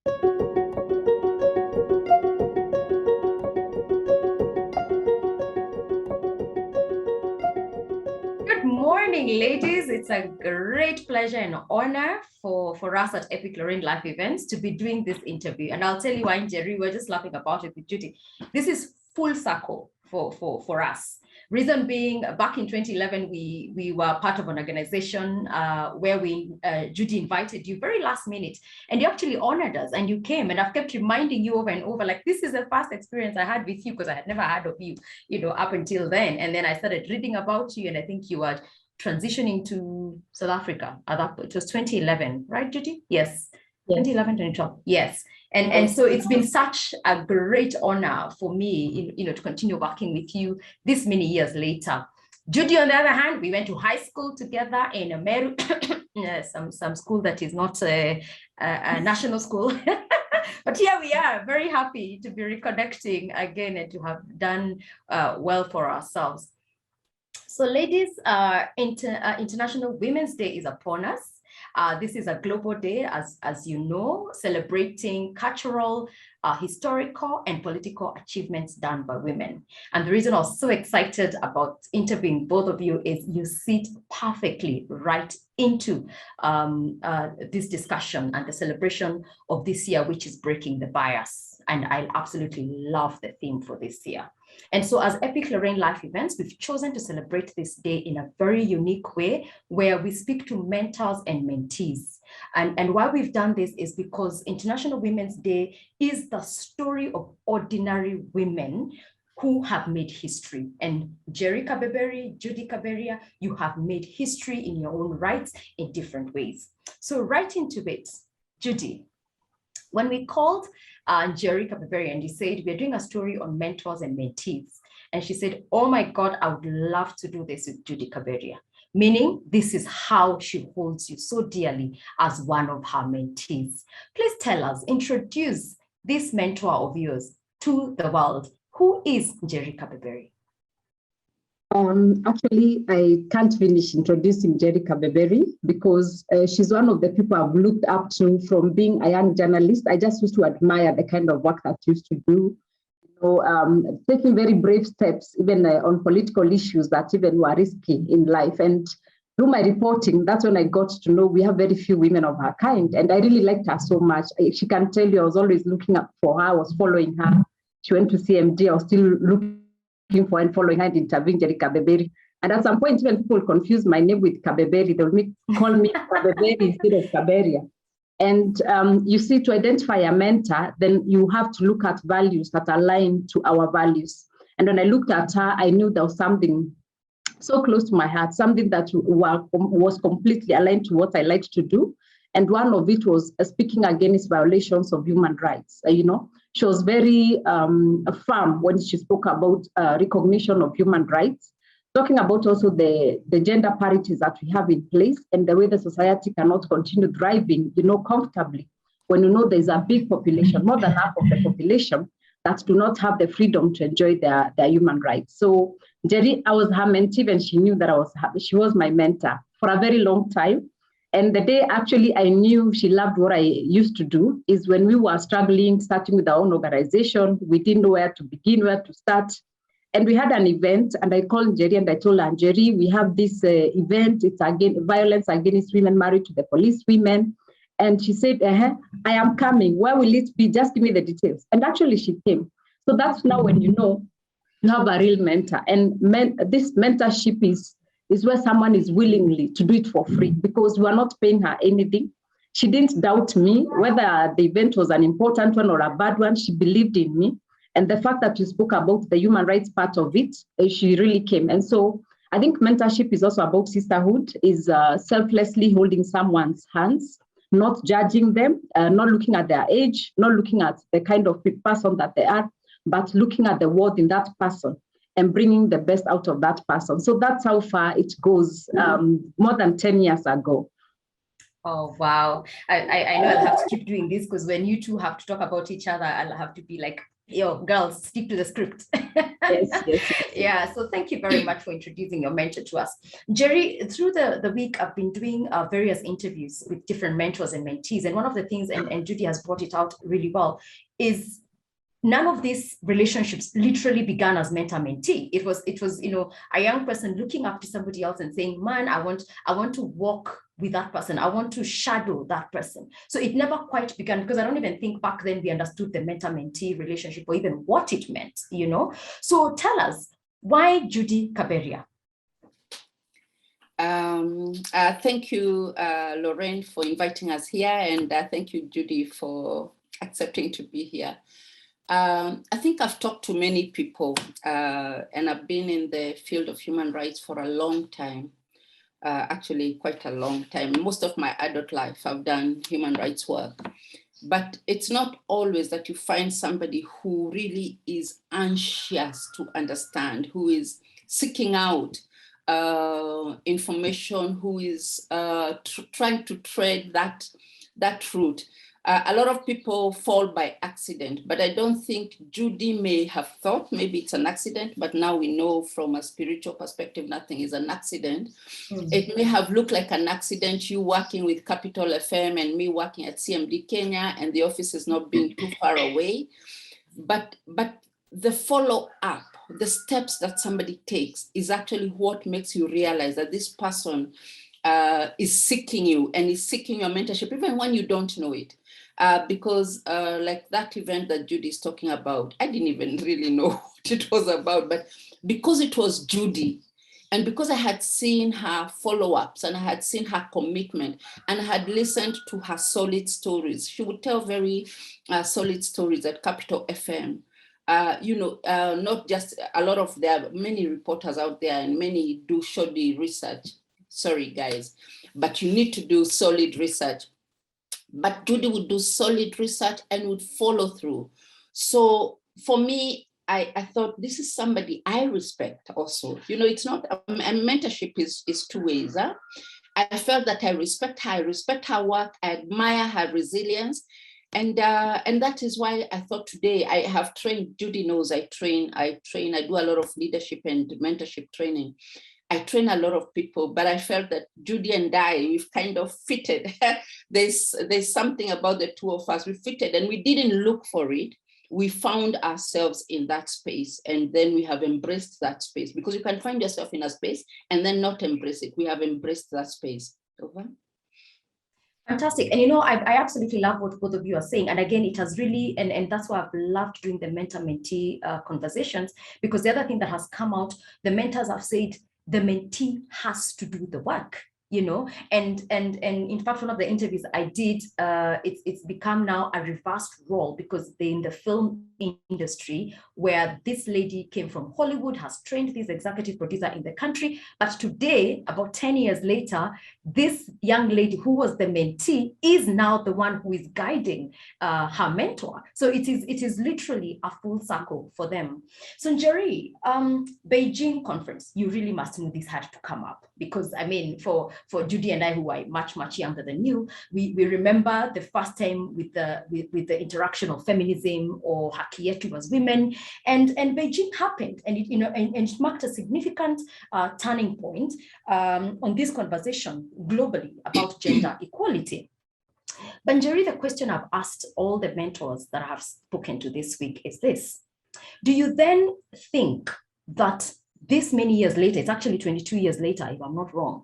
Good morning, ladies. It's a great pleasure and honor for us at Epic Lorraine Life Events to be doing this interview. And I'll tell you why, Jerry, we're just laughing about it with Judy. This is full circle for us. Reason being, back in 2011, we were part of an organization where Judy invited you very last minute, and you actually honored us, and you came, and I've kept reminding you over and over, like, this is the first experience I had with you, because I had never heard of you, up until then. And then I started reading about you, and I think you were transitioning to South Africa at that point. It was 2011, right, Judy? Yes. 2011, 2012. Yes. And so it's been such a great honor for me, to continue working with you this many years later. Judy, on the other hand, we went to high school together in Meru, some school that is not a national school. But here we are, very happy to be reconnecting again and to have done well for ourselves. So ladies, International Women's Day is upon us. This is a global day, as you know, celebrating cultural, historical, and political achievements done by women. And the reason I was so excited about interviewing both of you is you sit perfectly right into this discussion and the celebration of this year, which is breaking the bias. And I absolutely love the theme for this year. And so as Epic Lorraine Life Events, we've chosen to celebrate this day in a very unique way, where we speak to mentors and mentees. And why we've done this is because International Women's Day is the story of ordinary women who have made history. And Jerry Kabeberi, Judy Kaberia, you have made history in your own rights in different ways. So right into it, Judy. When we called Jerry Kabeberi and he said, we're doing a story on mentors and mentees. And she said, oh my God, I would love to do this with Judy Kaberia. Meaning this is how she holds you so dearly as one of her mentees. Please tell us, introduce this mentor of yours to the world. Who is Jerry Kabeberi? Actually, I can't finish introducing Jerry Kabeberi because she's one of the people I've looked up to from being a young journalist. I just used to admire the kind of work that she used to do, taking very brave steps, even on political issues that even were risky in life. And through my reporting, that's when I got to know we have very few women of her kind. And I really liked her so much. She can tell you I was always looking up for her, I was following her. She went to CMD, I was still looking for and following her and interviewing Jerry Kabeberi. And at some point, when people confuse my name with Kabeberi, they will call me Kabeberi instead of Kaberia. And you see, to identify a mentor, then you have to look at values that align to our values. And when I looked at her, I knew there was something so close to my heart, something that was completely aligned to what I liked to do. And one of it was speaking against violations of human rights. She was very firm when she spoke about recognition of human rights, talking about also the gender parities that we have in place and the way the society cannot continue thriving, comfortably when there's a big population, more than half of the population, that do not have the freedom to enjoy their human rights. So Jerry, I was her mentee, and she knew that she was my mentor for a very long time. And the day actually I knew she loved what I used to do is when we were struggling, starting with our own organization. We didn't know where to begin, where to start. And we had an event, and I called Jerry and I told her, Jerry, we have this event. It's violence against women married to the police women. And she said, I am coming. Where will it be? Just give me the details. And actually she came. So that's now when you have a real mentor. And this mentorship is where someone is willingly to do it for free, because we are not paying her anything. She didn't doubt me, whether the event was an important one or a bad one. She believed in me. And the fact that you spoke about the human rights part of it, she really came. And so I think mentorship is also about sisterhood, is selflessly holding someone's hands, not judging them, not looking at their age, not looking at the kind of person that they are, but looking at the worth in that person and bringing the best out of that person. So that's how far it goes, more than 10 years ago. Oh, wow. I know I'll have to keep doing this, because when you two have to talk about each other, I'll have to be like Yo, girls, stick to the script. Yes, yes. Yeah, so thank you very much for introducing your mentor to us. Jerry, through the week, I've been doing various interviews with different mentors and mentees. And one of the things, and Judy has brought it out really well, is none of these relationships literally began as mentor-mentee. It was, a young person looking up to somebody else and saying, man, I want to walk with that person. I want to shadow that person. So it never quite began, because I don't even think back then we understood the mentor-mentee relationship or even what it meant, So tell us, why Judy Kaberia? Thank you, Lorraine, for inviting us here. And thank you, Judy, for accepting to be here. I think I've talked to many people and I've been in the field of human rights for a long time, actually quite a long time. Most of my adult life, I've done human rights work. But it's not always that you find somebody who really is anxious to understand, who is seeking out information, who is trying to tread that route. A lot of people fall by accident, but I don't think Judy may have thought maybe it's an accident, but now we know from a spiritual perspective, nothing is an accident. Mm-hmm. It may have looked like an accident, you working with Capital FM and me working at CMD Kenya, and the office is not being too far away. But the follow-up, the steps that somebody takes is actually what makes you realize that this person is seeking you and is seeking your mentorship, even when you don't know it. Because like that event that Judy is talking about, I didn't even really know what it was about, but because it was Judy, and because I had seen her follow-ups and I had seen her commitment and I had listened to her solid stories, she would tell very solid stories at Capital FM. Not just a lot of, there are many reporters out there and many do shoddy research. Sorry, guys, but you need to do solid research. But Judy would do solid research and would follow through. So for me, I thought this is somebody I respect also. It's not, and mentorship is two ways. Huh? I felt that I respect her work, I admire her resilience. And that is why I thought today I have trained, Judy knows I train, I do a lot of leadership and mentorship training. I train a lot of people, but I felt that Judy and I, we've kind of fitted. There's something about the two of us, we fitted and we didn't look for it. We found ourselves in that space and then we have embraced that space, because you can find yourself in a space and then not embrace it. We have embraced that space. Over. Fantastic. And I absolutely love what both of you are saying. And again, it has really, and that's why I've loved doing the mentor-mentee conversations, because the other thing that has come out, the mentors have said, the mentee has to do the work, and in fact, one of the interviews I did, it's become now a reversed role, because they're in the film industry where this lady came from Hollywood, has trained this executive producer in the country, but today, about 10 years later, this young lady who was the mentee is now the one who is guiding her mentor. So it is literally a full circle for them. So Jerry, Beijing conference, you really must know this had to come up, because I mean, for Judy and I, who are much younger than you, we remember the first time with the interaction of feminism or haki yetu as women, and Beijing happened, and it marked a significant turning point on this conversation globally about gender equality. Banjari, the question I've asked all the mentors that I have spoken to this week is this: do you then think that this many years later, it's actually 22 years later, if I'm not wrong,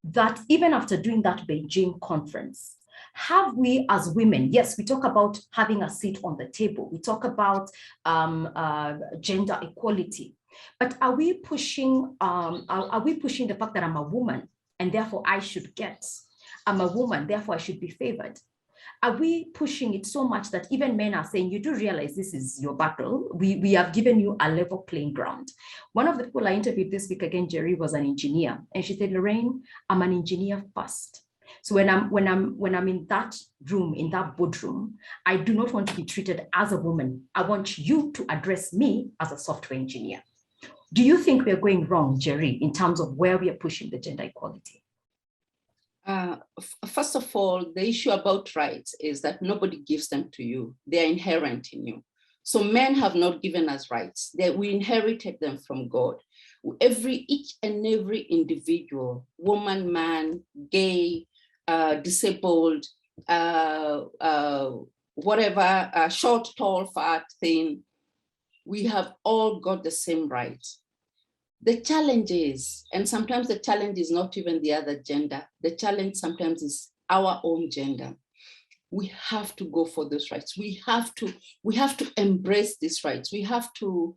that even after doing that Beijing conference, have we as women, yes, we talk about having a seat on the table, we talk about gender equality, but are we pushing the fact that I'm a woman and therefore I should get, I'm a woman, therefore I should be favored? Are we pushing it so much that even men are saying, you do realize this is your battle? We have given you a level playing ground. One of the people I interviewed this week, again, Jerry, was an engineer. And she said, Lorraine, I'm an engineer first. So when I'm in that room, in that boardroom, I do not want to be treated as a woman. I want you to address me as a software engineer. Do you think we're going wrong, Jerry, in terms of where we are pushing the gender equality? First of all, the issue about rights is that nobody gives them to you. They are inherent in you. So men have not given us rights. We inherited them from God. Each and every individual, woman, man, gay, disabled, whatever, short, tall, fat, thin, we have all got the same rights. The challenge is, and sometimes the challenge is not even the other gender, the challenge sometimes is our own gender. We have to go for those rights. We have to embrace these rights. We have to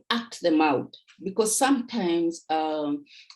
act them out, because sometimes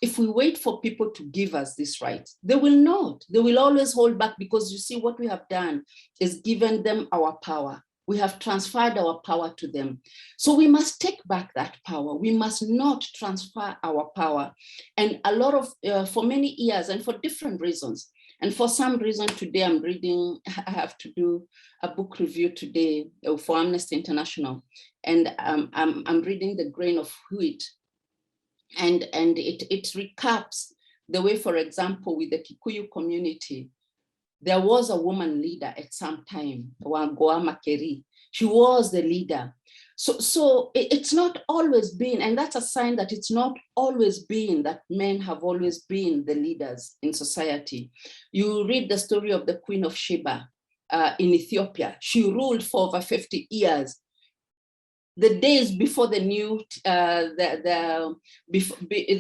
if we wait for people to give us these rights, they will not. They will always hold back, because you see, what we have done is given them our power. We have transferred our power to them. So we must take back that power. We must not transfer our power. And a lot of, for many years and for different reasons, and for some reason today I have to do a book review today for Amnesty International. And I'm reading The Grain of Wheat. And it recaps the way, for example, with the Kikuyu community, there was a woman leader at some time, Wangua Makeri. She was the leader. So it's not always been, and that's a sign that it's not always been that men have always been the leaders in society. You read the story of the Queen of Sheba in Ethiopia. She ruled for over 50 years. The days before the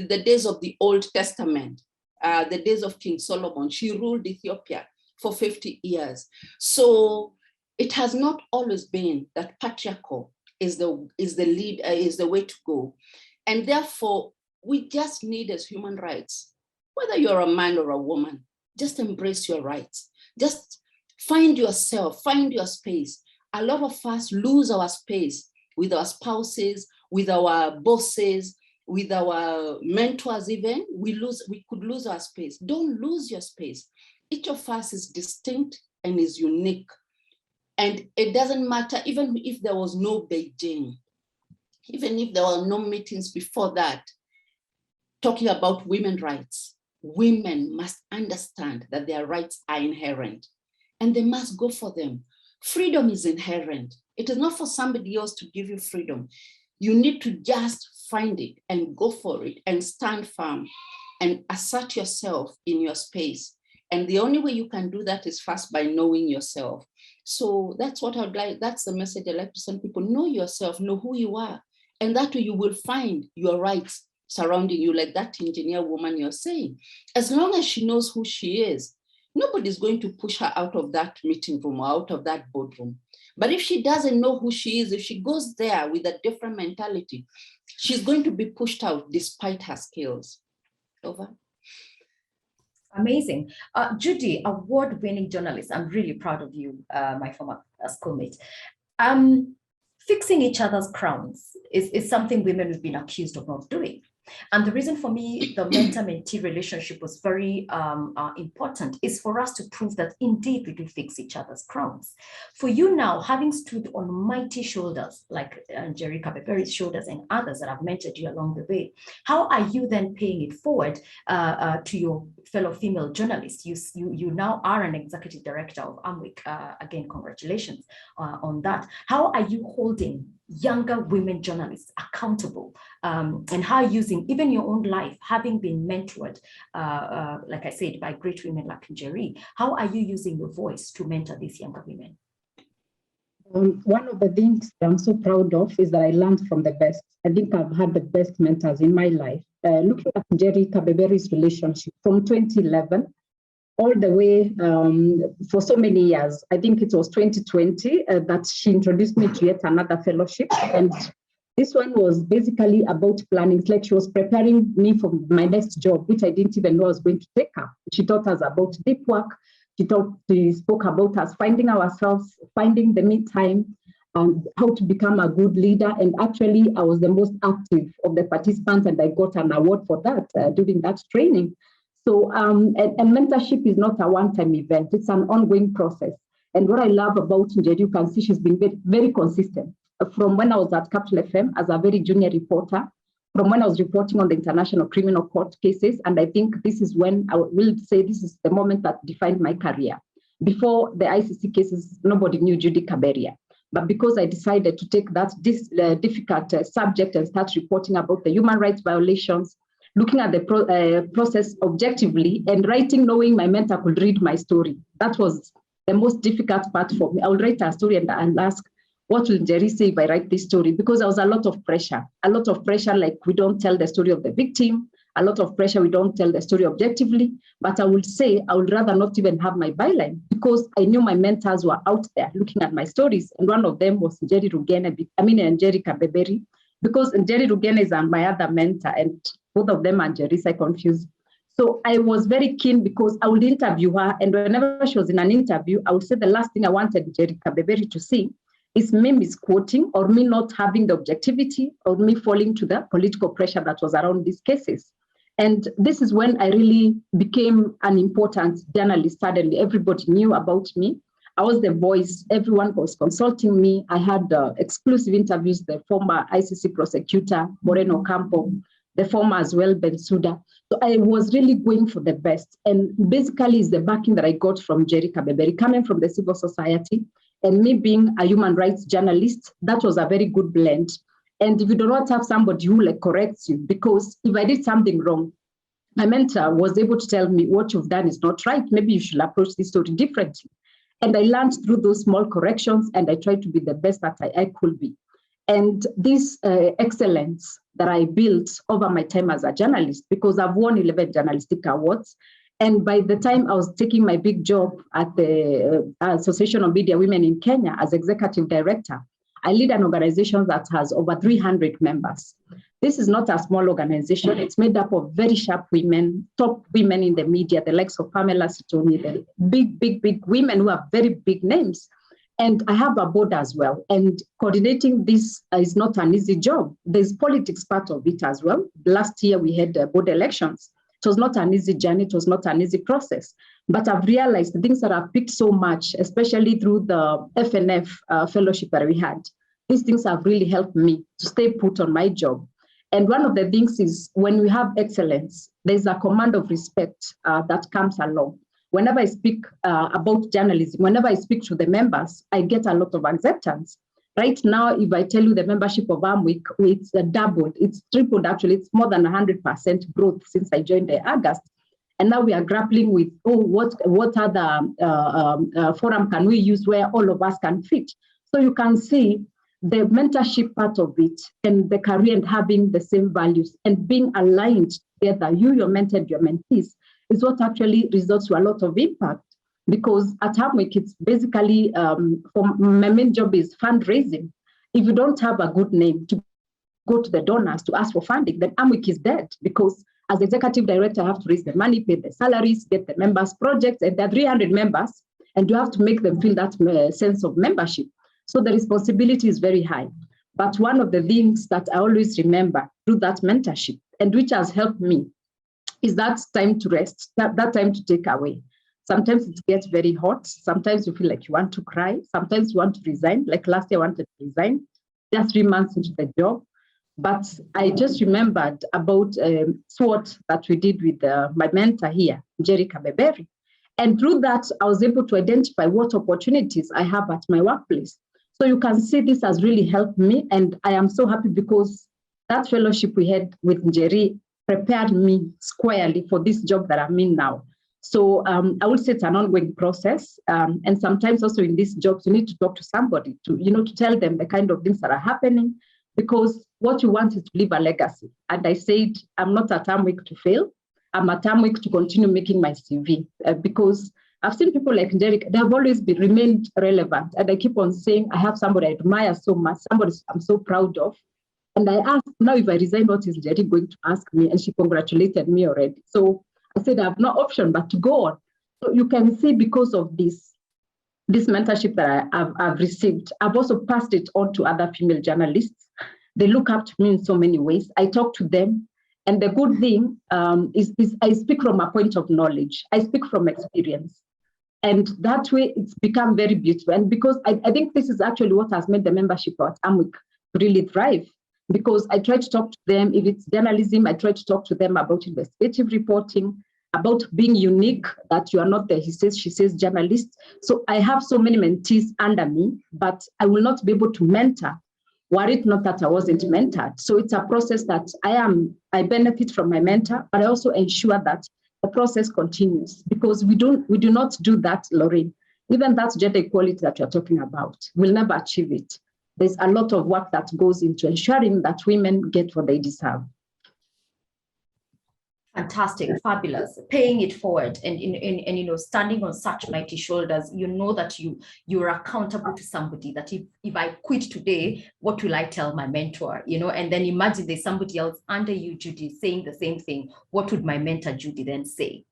the days of the Old Testament, the days of King Solomon, she ruled Ethiopia for 50 years. So it has not always been that patriarchal is the way to go. And therefore, we just need, as human rights, whether you're a man or a woman, just embrace your rights. Just find yourself, find your space. A lot of us lose our space with our spouses, with our bosses, with our mentors even. We could lose our space. Don't lose your space. Each of us is distinct and is unique. And it doesn't matter, even if there was no Beijing, even if there were no meetings before that, talking about women's rights, women must understand that their rights are inherent and they must go for them. Freedom is inherent. It is not for somebody else to give you freedom. You need to just find it and go for it and stand firm and assert yourself in your space. And the only way you can do that is first by knowing yourself. So that's what I'd like, that's the message I'd like to send people. Know yourself, know who you are. And that way you will find your rights surrounding you, like that engineer woman you're saying. As long as she knows who she is, nobody's going to push her out of that meeting room or out of that boardroom. But if she doesn't know who she is, if she goes there with a different mentality, she's going to be pushed out despite her skills. Over. Amazing. Judy, award-winning journalist. I'm really proud of you, my former schoolmate. Fixing each other's crowns is something women have been accused of not doing. And the reason for me, the mentor-mentee relationship was very important is for us to prove that indeed we do fix each other's crowns. For you now, having stood on mighty shoulders, like Jerry Kabeberi's shoulders and others that have mentored you along the way, how are you then paying it forward to your fellow female journalists? You now are an executive director of Amwick. Again, congratulations on that. How are you holding younger women journalists accountable, and how using even your own life, having been mentored, like I said, by great women like Jerry, how are you using your voice to mentor these younger women? One of the things I'm so proud of is that I learned from the best. I think I've had the best mentors in my life. Looking at Jerry Kabeberi's relationship from 2011 all the way for so many years. I think it was 2020 that she introduced me to yet another fellowship. And this one was basically about planning. It's like she was preparing me for my next job, which I didn't even know I was going to take up. She taught us about deep work. She spoke about us finding ourselves, finding the me time, how to become a good leader. And actually, I was the most active of the participants, and I got an award for that during that training. So, and mentorship is not a one-time event. It's an ongoing process. And what I love about Njeri, you can see she's been very, very consistent. From when I was at Capital FM as a very junior reporter, from when I was reporting on the International Criminal Court cases, and I think this is when I will say this is the moment that defined my career. Before the ICC cases, nobody knew Judy Kaberia. But because I decided to take that difficult subject and start reporting about the human rights violations, looking at the process objectively and writing, knowing my mentor could read my story. That was the most difficult part for me. I would write a story and ask, what will Jerry say if I write this story? Because there was a lot of pressure, like we don't tell the story of the victim, a lot of pressure, we don't tell the story objectively. But I would say I would rather not even have my byline, because I knew my mentors were out there looking at my stories. And one of them was Jerry Rugene, and Jerry Kabeberi, because Jerry Rugene is my other mentor, and both of them are Jerry's, I confuse. So I was very keen because I would interview her, and whenever she was in an interview, I would say the last thing I wanted Jerry Kabeberi to see is me misquoting or me not having the objectivity or me falling to the political pressure that was around these cases. And this is when I really became an important journalist. Suddenly, everybody knew about me. I was the voice. Everyone was consulting me. I had exclusive interviews, the former ICC prosecutor, Moreno Campo, the former as well, Bensouda. So I was really going for the best. And basically, it's the backing that I got from Jerry Kabeberi, coming from the civil society, and me being a human rights journalist. That was a very good blend. And if you do not have somebody who corrects you, because if I did something wrong, my mentor was able to tell me what you've done is not right. Maybe you should approach this story differently. And I learned through those small corrections, and I tried to be the best that I could be. And this excellence that I built over my time as a journalist, because I've won 11 journalistic awards. And by the time I was taking my big job at the Association of Media Women in Kenya as executive director, I lead an organization that has over 300 members. This is not a small organization. It's made up of very sharp women, top women in the media, the likes of Pamela Sitoni, the big women who have very big names. And I have a board as well. And coordinating this is not an easy job. There's politics part of it as well. Last year we had board elections. It was not an easy journey. It was not an easy process. But I've realized the things that I've picked so much, especially through the FNF fellowship that we had, these things have really helped me to stay put on my job. And one of the things is when we have excellence, there's a command of respect that comes along. Whenever I speak about journalism, whenever I speak to the members, I get a lot of acceptance. Right now, if I tell you the membership of Amwick, it's doubled, it's tripled actually, it's more than 100% growth since I joined in August. And now we are grappling with, what other forum can we use where all of us can fit? So you can see the mentorship part of it and the career and having the same values and being aligned together, you, your mentor, your mentees, is what actually results to a lot of impact. Because at Amwick, it's basically, for my main job is fundraising. If you don't have a good name to go to the donors to ask for funding, then Amwick is dead. Because as executive director, I have to raise the money, pay the salaries, get the members' projects, and there are 300 members, and you have to make them feel that sense of membership. So the responsibility is very high. But one of the things that I always remember through that mentorship, and which has helped me, is that time to rest, that time to take away. Sometimes it gets very hot. Sometimes you feel like you want to cry. Sometimes you want to resign. Like last year, I wanted to resign, just 3 months into the job. But I just remembered about SWOT that we did with my mentor here, Jerry Kabeberi. And through that, I was able to identify what opportunities I have at my workplace. So you can see this has really helped me. And I am so happy because that fellowship we had with Jerry prepared me squarely for this job that I'm in now. So I would say it's an ongoing process. And sometimes also in these jobs, you need to talk to somebody to tell them the kind of things that are happening, because what you want is to leave a legacy. And I said, I'm not at Amwick to fail. I'm at Amwick to continue making my CV because I've seen people like Derek, they have always remained relevant. And I keep on saying, I have somebody I admire so much, somebody I'm so proud of. And I asked, now if I resign, what is Jerry going to ask me? And she congratulated me already. So I said, I have no option but to go on. So you can see because of this mentorship that I've received, I've also passed it on to other female journalists. They look up to me in so many ways. I talk to them. And the good thing is I speak from a point of knowledge. I speak from experience. And that way it's become very beautiful. And because I think this is actually what has made the membership at Amwick really thrive. Because I try to talk to them, if it's journalism, I try to talk to them about investigative reporting. about being unique, that you are not the he says, she says journalist. So I have so many mentees under me, but I will not be able to mentor were it not that I wasn't mentored. So it's a process that I benefit from my mentor, but I also ensure that the process continues, because we do not do that, Lorraine. Even that gender equality that you're talking about, we'll never achieve it. There's a lot of work that goes into ensuring that women get what they deserve. Fantastic, fabulous, paying it forward, and standing on such mighty shoulders. You know that you're accountable to somebody. That if I quit today, what will I tell my mentor? And then imagine there's somebody else under you, Judy, saying the same thing. What would my mentor, Judy, then say?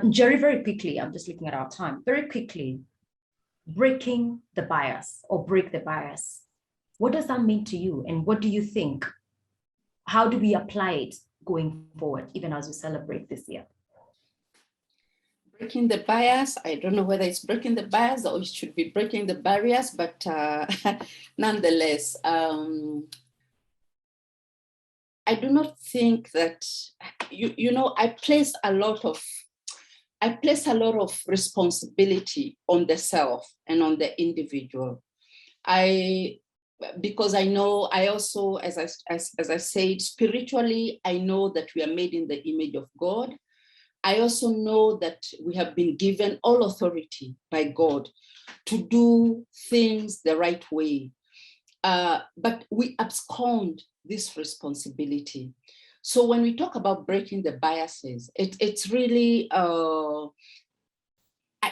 Jerry, very quickly, I'm just looking at our time. Very quickly, breaking the bias or break the bias. What does that mean to you? And what do you think? How do we apply it going forward, even as we celebrate this year? Breaking the bias, I don't know whether it's breaking the bias or it should be breaking the barriers, but nonetheless, I do not think that, I place a lot of responsibility on the self and on the individual. Because I know, I also, as I said, spiritually, I know that we are made in the image of God. I also know that we have been given all authority by God to do things the right way. But we abscond this responsibility. So when we talk about breaking the biases, it's really,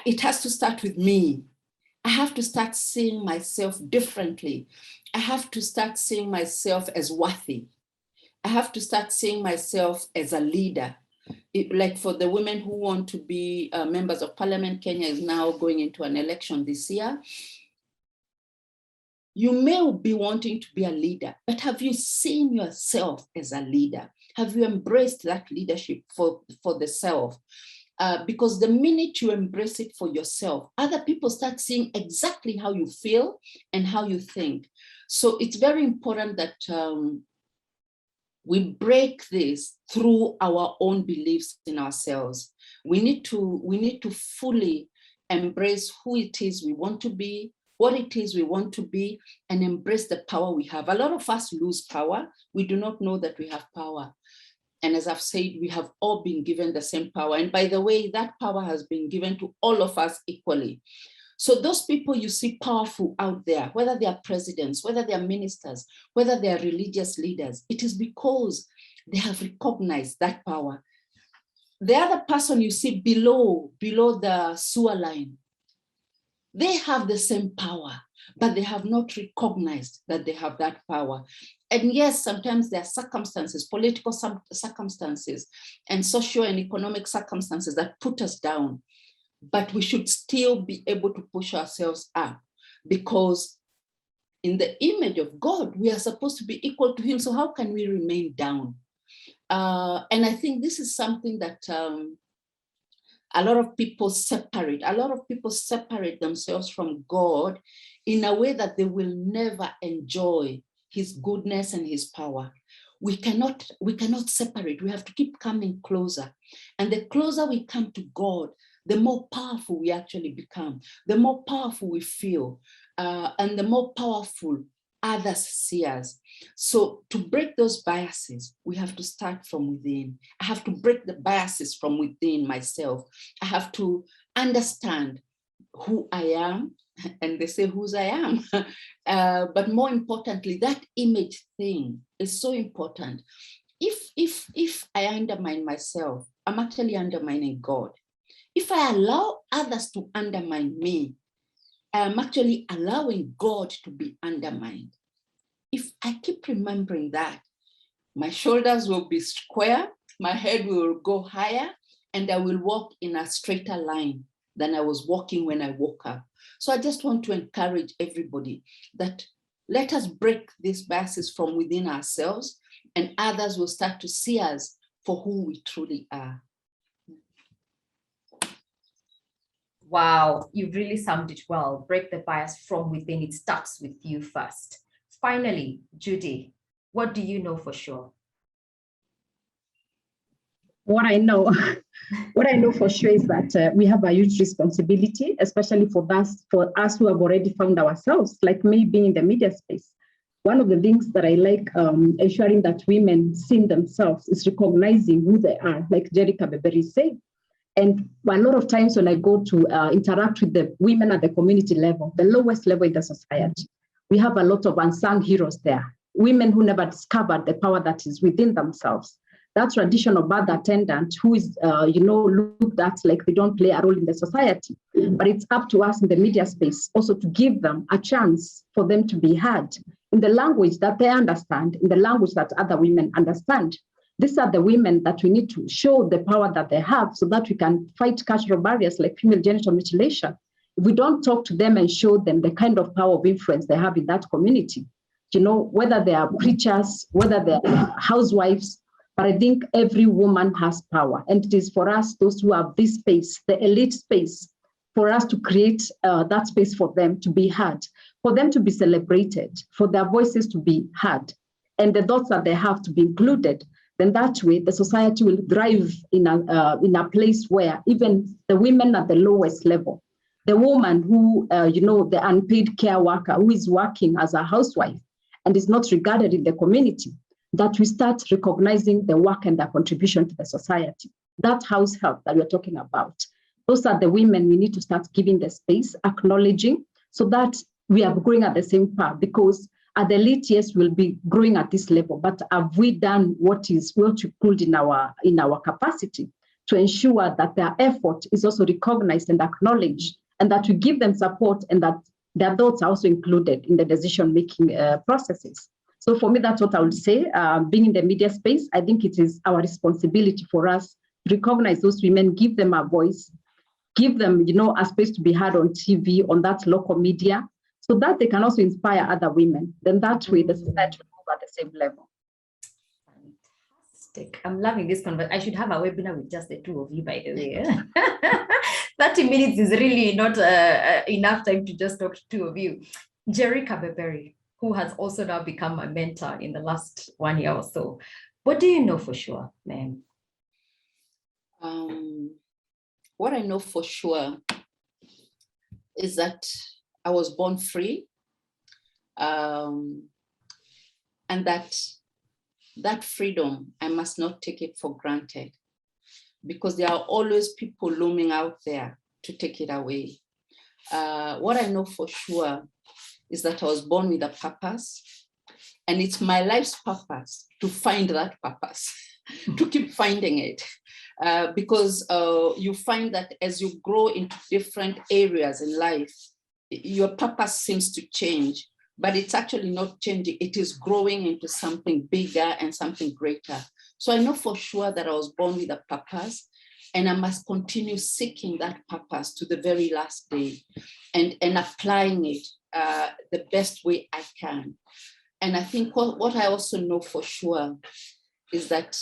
it has to start with me. I have to start seeing myself differently. I have to start seeing myself as worthy. I have to start seeing myself as a leader. Like for the women who want to be members of parliament, Kenya is now going into an election this year. You may be wanting to be a leader, but have you seen yourself as a leader? Have you embraced that leadership for the self? Because the minute you embrace it for yourself, other people start seeing exactly how you feel and how you think. So it's very important that we break this through our own beliefs in ourselves. We need to fully embrace who it is we want to be, what it is we want to be, and embrace the power we have. A lot of us lose power. We do not know that we have power. And as I've said, we have all been given the same power. And by the way, that power has been given to all of us equally. So those people you see powerful out there, whether they are presidents, whether they are ministers, whether they are religious leaders, it is because they have recognized that power. The other person you see below the sewer line, they have the same power, but they have not recognized that they have that power. And yes, sometimes there are circumstances, political circumstances, and social and economic circumstances that put us down. But we should still be able to push ourselves up, because in the image of God, we are supposed to be equal to him. So how can we remain down? And I think this is something that a lot of people separate. A lot of people separate themselves from God in a way that they will never enjoy his goodness and his power. We cannot separate. We have to keep coming closer. And the closer we come to God, the more powerful we actually become, the more powerful we feel, and the more powerful others see us. So to break those biases, we have to start from within. I have to break the biases from within myself. I have to understand who I am, and they say whose I am. But more importantly, that image thing is so important. If I undermine myself, I'm actually undermining God. If I allow others to undermine me, I'm actually allowing God to be undermined. If I keep remembering that, my shoulders will be square, my head will go higher, and I will walk in a straighter line than I was walking when I woke up. So I just want to encourage everybody that let us break these biases from within ourselves, and others will start to see us for who we truly are. Wow, you really summed it well. Break the bias from within. It starts with you first. Finally, Judy, what do you know for sure? What I know, what I know for sure is that we have a huge responsibility, especially for us who have already found ourselves, like me being in the media space. One of the things that I like ensuring that women see themselves is recognizing who they are, like Jerry Kabeberi said. And a lot of times when I go to interact with the women at the community level, the lowest level in the society, we have a lot of unsung heroes there, women who never discovered the power that is within themselves. That traditional birth attendant who is, looked at like they don't play a role in the society. But it's up to us in the media space also to give them a chance for them to be heard in the language that they understand, in the language that other women understand. These are the women that we need to show the power that they have so that we can fight cultural barriers like female genital mutilation. If we don't talk to them and show them the kind of power of influence they have in that community, whether they are preachers, whether they are housewives, but I think every woman has power. And it is for us, those who have this space, the elite space, for us to create that space for them to be heard, for them to be celebrated, for their voices to be heard, and the thoughts that they have to be included. Then that way, the society will thrive in a place where even the women at the lowest level, the woman who, the unpaid care worker who is working as a housewife and is not regarded in the community, that we start recognizing the work and their contribution to the society. That house help that we're talking about. Those are the women we need to start giving the space, acknowledging, so that we are growing at the same path. Because at the elite, yes, we'll be growing at this level, but have we done what we pulled in our capacity to ensure that their effort is also recognized and acknowledged, and that we give them support, and that their thoughts are also included in the decision-making processes. So for me, that's what I would say. Being in the media space, I think it is our responsibility for us to recognize those women, give them a voice, give them, a space to be heard on TV, on that local media, so that they can also inspire other women. Then that way, the society will move at the same level. Fantastic. I'm loving this conversation. I should have a webinar with just the two of you, by the way. 30 minutes is really not enough time to just talk to two of you. Jerry Kabeberi, who has also now become a mentor in the last 1 year or so. What do you know for sure, ma'am? What I know for sure is that I was born free, and that freedom, I must not take it for granted, because there are always people looming out there to take it away. What I know for sure is that I was born with a purpose, and it's my life's purpose to find that purpose, to keep finding it. Because you find that as you grow into different areas in life, your purpose seems to change, but it's actually not changing. It is growing into something bigger and something greater. So I know for sure that I was born with a purpose, and I must continue seeking that purpose to the very last day, and applying it the best way I can. And I think what I also know for sure is that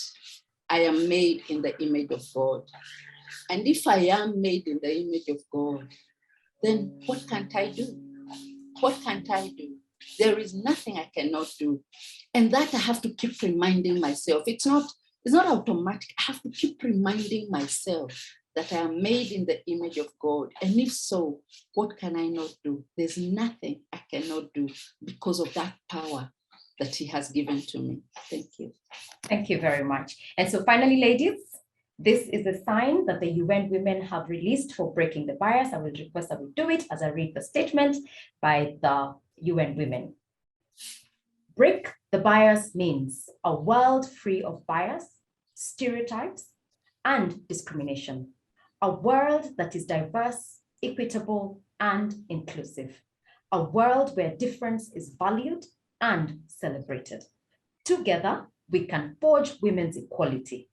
I am made in the image of God. And if I am made in the image of God, then what can't I do? What can't I do? There is nothing I cannot do. And that I have to keep reminding myself. It's not automatic. I have to keep reminding myself that I am made in the image of God. And if so, what can I not do? There's nothing I cannot do because of that power that He has given to me. Thank you. Thank you very much. And so finally, ladies, this is a sign that the UN Women have released for breaking the bias. I will request that we do it as I read the statement by the UN Women. Break the bias means a world free of bias, stereotypes, and discrimination. A world that is diverse, equitable, and inclusive. A world where difference is valued and celebrated. Together, we can forge women's equality.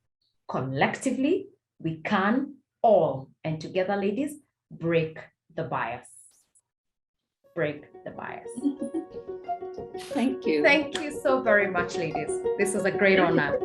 Collectively, we can all, and together, ladies, break the bias. Break the bias. Thank you. Thank you so very much, ladies. This was a great honor.